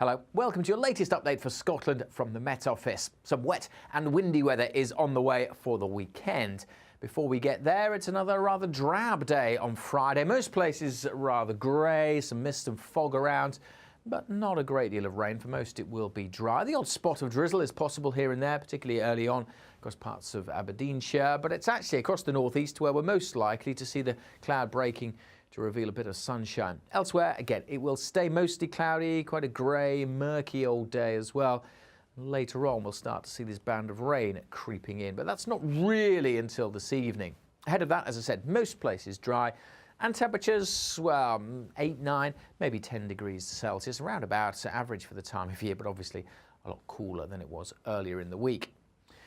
Hello, welcome to your latest update for Scotland from the Met Office. Some wet and windy weather is on the way for the weekend. Before we get there, it's another rather drab day on Friday. Most places rather grey, some mist and fog around, but not a great deal of rain. For most it will be dry. The odd spot of drizzle is possible here and there, particularly early on across parts of Aberdeenshire, but it's actually across the northeast where we're most likely to see the cloud breaking to reveal a bit of sunshine. Elsewhere, again, it will stay mostly cloudy, quite a grey, murky old day as well. Later on, we'll start to see this band of rain creeping in, but that's not really until this evening. Ahead of that, as I said, most places dry, and temperatures, well, 8, 9, maybe 10 degrees Celsius, around about average for the time of year, but obviously a lot cooler than it was earlier in the week.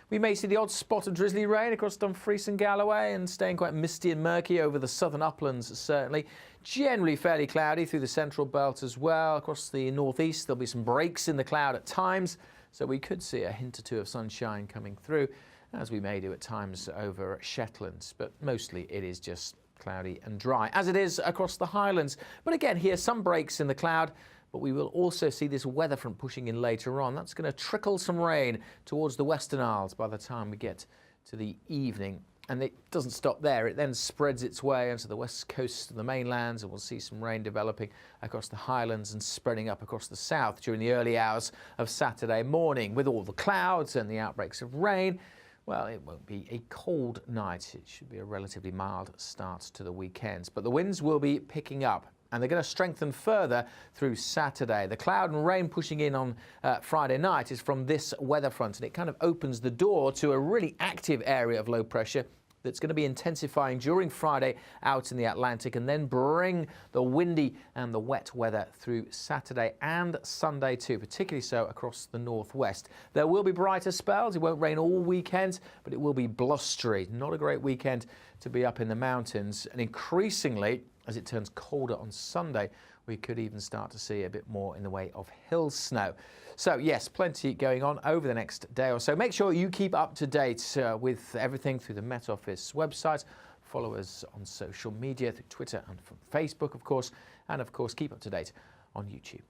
We may see the odd spot of drizzly rain across Dumfries and Galloway and staying quite misty and murky over the southern uplands, certainly. Generally fairly cloudy through the central belt as well. Across the northeast, there'll be some breaks in the cloud at times, so we could see a hint or two of sunshine coming through, as we may do at times over at Shetlands, but mostly it is just cloudy and dry, as it is across the Highlands. But again, here some breaks in the cloud, but we will also see this weather front pushing in later on. That's going to trickle some rain towards the Western Isles by the time we get to the evening. And it doesn't stop there. It then spreads its way onto the west coast of the mainlands, and we'll see some rain developing across the Highlands and spreading up across the south during the early hours of Saturday morning. With all the clouds and the outbreaks of rain, well, it won't be a cold night. It should be a relatively mild start to the weekend. But the winds will be picking up, and they're going to strengthen further through Saturday. The cloud and rain pushing in on Friday night is from this weather front, and it kind of opens the door to a really active area of low pressure that's going to be intensifying during Friday out in the Atlantic, and then bring the windy and the wet weather through Saturday and Sunday too, particularly so across the northwest. There will be brighter spells. It won't rain all weekend, but it will be blustery. Not a great weekend to be up in the mountains, and increasingly, as it turns colder on Sunday, we could even start to see a bit more in the way of hill snow. So yes, plenty going on over the next day or so. Make sure you keep up to date with everything through the Met Office website. Follow us on social media, through Twitter and from Facebook, of course. And of course, keep up to date on YouTube.